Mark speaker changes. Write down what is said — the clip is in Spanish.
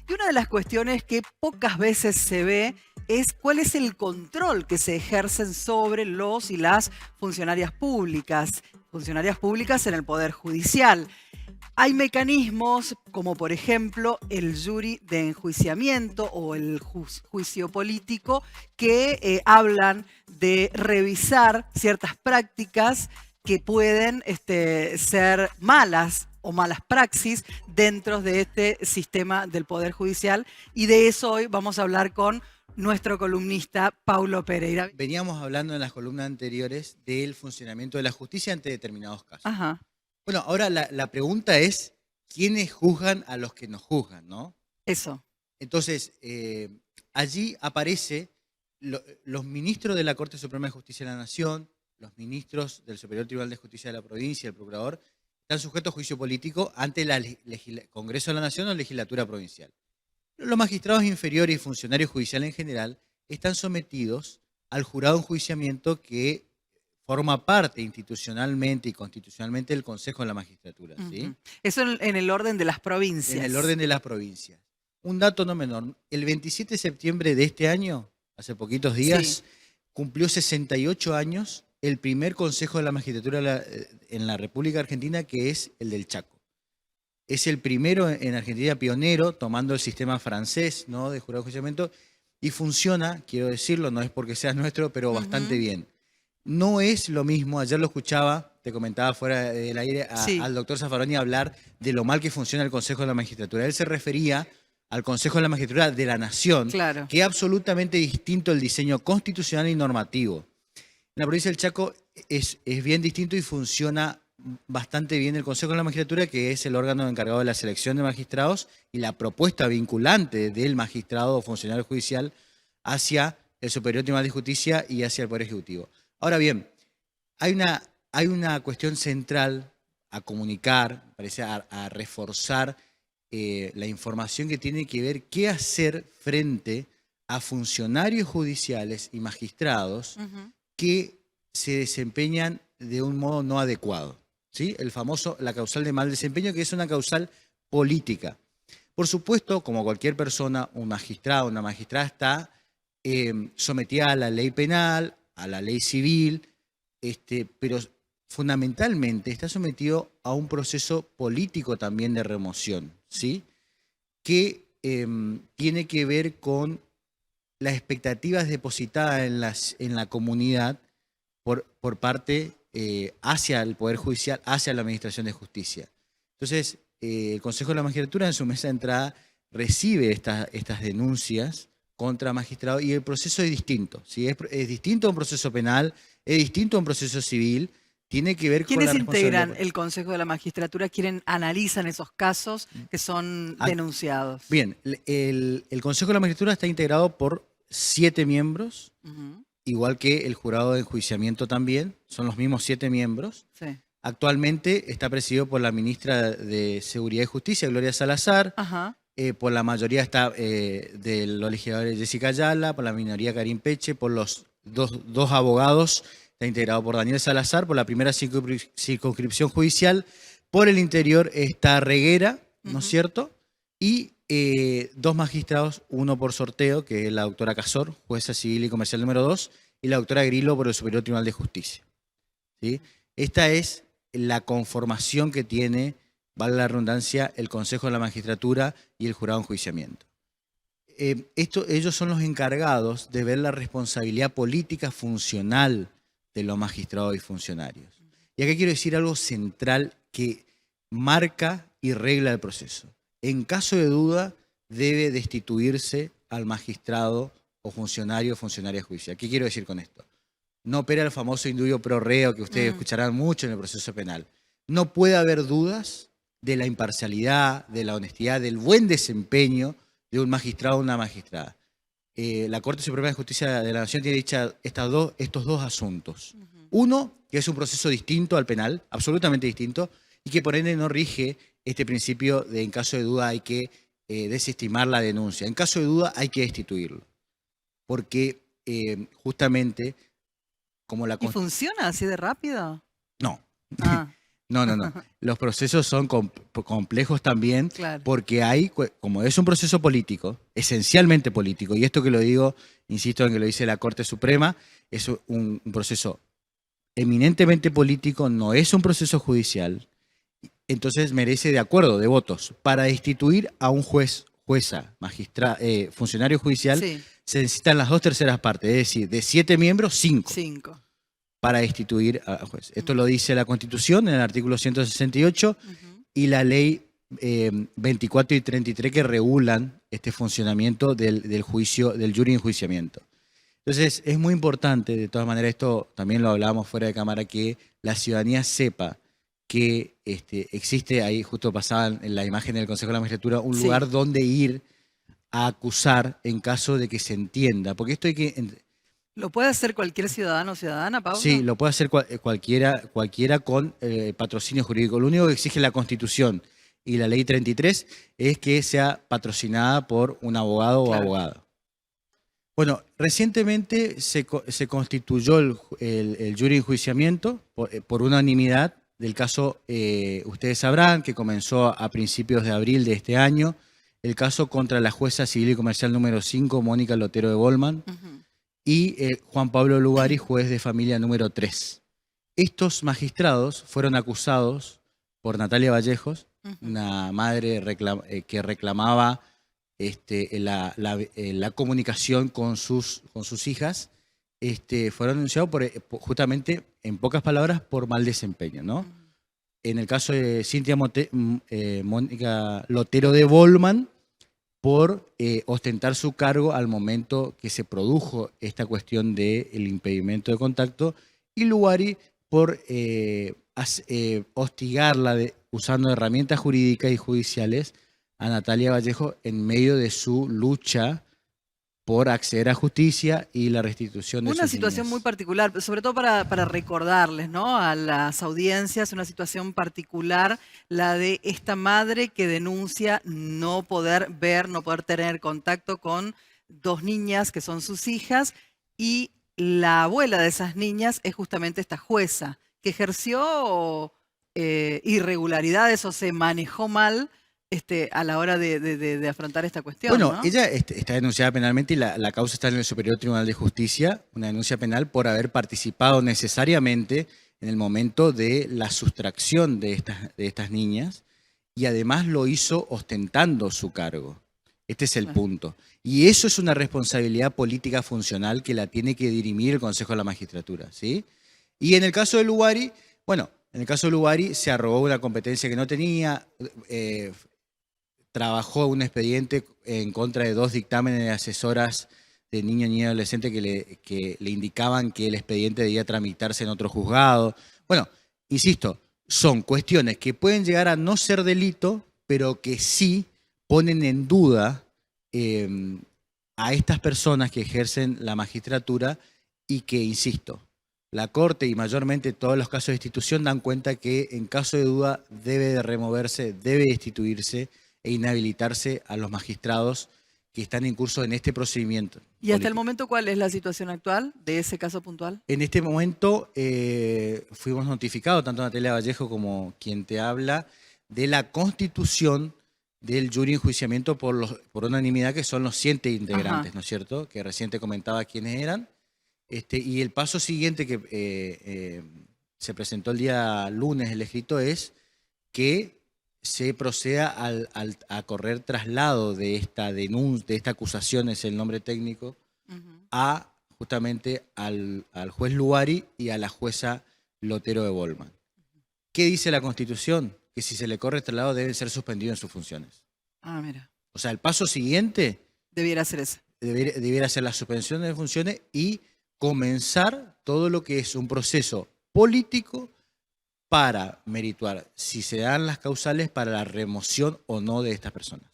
Speaker 1: Y una de las cuestiones que pocas veces se ve es cuál es el control que se ejercen sobre los y las funcionarias públicas en el Poder Judicial. Hay mecanismos como por ejemplo el jury de enjuiciamiento o el juicio político que hablan de revisar ciertas prácticas que pueden ser malas o malas praxis dentro de este sistema del Poder Judicial, y de eso hoy vamos a hablar con nuestro columnista Paulo Pereira.
Speaker 2: Veníamos hablando en las columnas anteriores del funcionamiento de la justicia ante determinados casos.
Speaker 1: Ajá.
Speaker 2: Bueno, ahora la pregunta es, ¿quiénes juzgan a los que nos juzgan, no?
Speaker 1: Eso.
Speaker 2: Entonces, allí aparece los ministros de la Corte Suprema de Justicia de la Nación, los ministros del Superior Tribunal de Justicia de la provincia, el procurador, están sujetos a juicio político ante el Congreso de la Nación o legislatura provincial. Los magistrados inferiores y funcionarios judiciales en general están sometidos al jurado de enjuiciamiento que forma parte institucionalmente y constitucionalmente del Consejo de la Magistratura, ¿sí?
Speaker 1: Eso en el orden de las provincias.
Speaker 2: En el orden de las provincias. Un dato no menor, el 27 de septiembre de este año, hace poquitos días, cumplió 68 años el primer Consejo de la Magistratura en la República Argentina, que es el del Chaco. Es el primero en Argentina pionero, tomando el sistema francés, ¿no?, de jurado de enjuiciamiento, y funciona, quiero decirlo, no es porque sea nuestro, pero bastante bien. No es lo mismo, ayer lo escuchaba, te comentaba fuera del aire, al doctor Zaffaroni hablar de lo mal que funciona el Consejo de la Magistratura. Él se refería al Consejo de la Magistratura de la Nación, que es absolutamente distinto el diseño constitucional y normativo. En la provincia del Chaco es bien distinto y funciona bastante bien el Consejo de la Magistratura, que es el órgano encargado de la selección de magistrados y la propuesta vinculante del magistrado o funcionario judicial hacia el Superior Tribunal de Justicia y hacia el Poder Ejecutivo. Ahora bien, hay una cuestión central a comunicar, parece a reforzar la información que tiene que ver qué hacer frente a funcionarios judiciales y magistrados que se desempeñan de un modo no adecuado, ¿sí? La causal de mal desempeño, que es una causal política. Por supuesto, como cualquier persona, un magistrado, una magistrada está sometida a la ley penal, a la ley civil, pero fundamentalmente está sometido a un proceso político también de remoción, ¿sí?, que tiene que ver con las expectativas depositadas en la comunidad por parte hacia el Poder Judicial, hacia la Administración de Justicia. Entonces, el Consejo de la Magistratura en su mesa de entrada recibe estas denuncias contra magistrados y el proceso es distinto, ¿sí? Es distinto a un proceso penal, es distinto a un proceso civil, tiene que ver con la responsabilidad.
Speaker 1: ¿Quiénes integran el Consejo de la Magistratura? ¿Quiénes analizan esos casos que son denunciados?
Speaker 2: Bien, el Consejo de la Magistratura está integrado por 7 miembros, igual que el jurado de enjuiciamiento también, son los mismos 7 miembros.
Speaker 1: Sí.
Speaker 2: Actualmente está presidido por la ministra de Seguridad y Justicia, Gloria Salazar. Por la mayoría está de los legisladores Jessica Ayala, por la minoría Karim Peche, por los dos abogados, está integrado por Daniel Salazar, por la primera circunscripción judicial, por el interior está Reguera, ¿no es cierto? Y 2 magistrados, uno por sorteo, que es la doctora Casor, jueza civil y comercial número 2, y la doctora Grillo por el Superior Tribunal de Justicia, ¿sí? Esta es la conformación que tiene, vale la redundancia, el Consejo de la Magistratura y el Jurado de Enjuiciamiento. Ellos son los encargados de ver la responsabilidad política funcional de los magistrados y funcionarios. Y acá quiero decir algo central que marca y regla el proceso. En caso de duda, debe destituirse al magistrado o funcionario o funcionaria judicial. ¿Qué quiero decir con esto? No opera el famoso indubio pro reo que ustedes escucharán mucho en el proceso penal. No puede haber dudas de la imparcialidad, de la honestidad, del buen desempeño de un magistrado o una magistrada. La Corte Suprema de Justicia de la Nación tiene dicha estos dos asuntos. Uno, que es un proceso distinto al penal, absolutamente distinto, y que por ende no rige este principio de en caso de duda hay que desestimar la denuncia. En caso de duda hay que destituirlo. Porque justamente como la...
Speaker 1: ¿Y funciona así de rápido?
Speaker 2: No. No, no, no. Los procesos son complejos también
Speaker 1: Claro.
Speaker 2: porque hay, como es un proceso político, esencialmente político, y esto que lo digo, insisto en que lo dice la Corte Suprema, es un proceso eminentemente político, no es un proceso judicial, entonces merece de acuerdo de votos. Para destituir a un juez, jueza, funcionario judicial,
Speaker 1: Sí,
Speaker 2: se necesitan las 2/3 partes, es decir, de 7 miembros, 5
Speaker 1: 5.
Speaker 2: para destituir al juez. Esto lo dice la Constitución en el artículo 168 y la ley 24 y 33 que regulan este funcionamiento del juicio, del jury enjuiciamiento. Entonces, es muy importante, de todas maneras, esto también lo hablábamos fuera de cámara, que la ciudadanía sepa que existe, ahí justo pasaba en la imagen del Consejo de la Magistratura, un lugar donde ir a acusar en caso de que se entienda. Porque esto hay que...
Speaker 1: ¿Lo puede hacer cualquier ciudadano o ciudadana, Pablo?
Speaker 2: Sí, lo puede hacer cualquiera con patrocinio jurídico. Lo único que exige la Constitución y la Ley 33 es que sea patrocinada por un abogado o abogada. Bueno, recientemente se constituyó el jury enjuiciamiento por unanimidad del caso, ustedes sabrán, que comenzó a principios de abril de este año, el caso contra la jueza civil y comercial número 5, Mónica Lotero de Bolman, y Juan Pablo Lugari, juez de familia número 3. Estos magistrados fueron acusados por Natalia Vallejos, una madre que reclamaba la comunicación con sus hijas, fueron denunciados justamente, en pocas palabras, por mal desempeño, ¿no? En el caso de Cintia Mónica Lotero de Bolman, por ostentar su cargo al momento que se produjo esta cuestión del impedimento de contacto, y Lugari por hostigarla usando herramientas jurídicas y judiciales a Natalia Vallejo en medio de su lucha por acceder a justicia y la restitución de sus
Speaker 1: Una situación
Speaker 2: niñas.
Speaker 1: muy particular, sobre todo para recordarles, ¿no?, a las audiencias, una situación particular, la de esta madre que denuncia no poder ver, no poder tener contacto con 2 niñas que son sus hijas, y la abuela de esas niñas es justamente esta jueza, que ejerció irregularidades o se manejó mal a la hora de afrontar esta cuestión.
Speaker 2: Bueno,
Speaker 1: ¿no?
Speaker 2: ella está denunciada penalmente y la causa está en el Superior Tribunal de Justicia, una denuncia penal por haber participado necesariamente en el momento de la sustracción de estas niñas, y además lo hizo ostentando su cargo. Este es el punto. Y eso es una responsabilidad política funcional que la tiene que dirimir el Consejo de la Magistratura, ¿sí? Y en el caso de Lugari, bueno, en el caso de Lugari se arrogó una competencia que no tenía, trabajó un expediente en contra de 2 dictámenes de asesoras de niño y adolescente que le indicaban que el expediente debía tramitarse en otro juzgado. Bueno, insisto, son cuestiones que pueden llegar a no ser delito, pero que sí ponen en duda a estas personas que ejercen la magistratura y que, insisto, la Corte y mayormente todos los casos de destitución dan cuenta que en caso de duda debe de removerse, debe destituirse e inhabilitarse a los magistrados que están en curso en este procedimiento.
Speaker 1: ¿Y hasta el momento cuál es la situación actual de ese caso puntual?
Speaker 2: En este momento fuimos notificados, tanto Natalia Vallejo como quien te habla, de la constitución del jury enjuiciamiento por unanimidad, que son los 7 integrantes, ¿no es cierto? Que recién te comentaba quiénes eran. Y el paso siguiente que se presentó el día lunes, el escrito, es que se proceda a correr traslado de esta denuncia, de esta acusación, es el nombre técnico, a justamente al juez Lugari y a la jueza Lotero de Bolman. ¿Qué dice la Constitución? Que si se le corre traslado deben ser suspendidos en sus funciones.
Speaker 1: Ah, mira.
Speaker 2: O sea, el paso siguiente
Speaker 1: debiera ser ese.
Speaker 2: Debiera ser la suspensión de funciones y comenzar todo lo que es un proceso político para merituar si se dan las causales para la remoción o no de estas personas.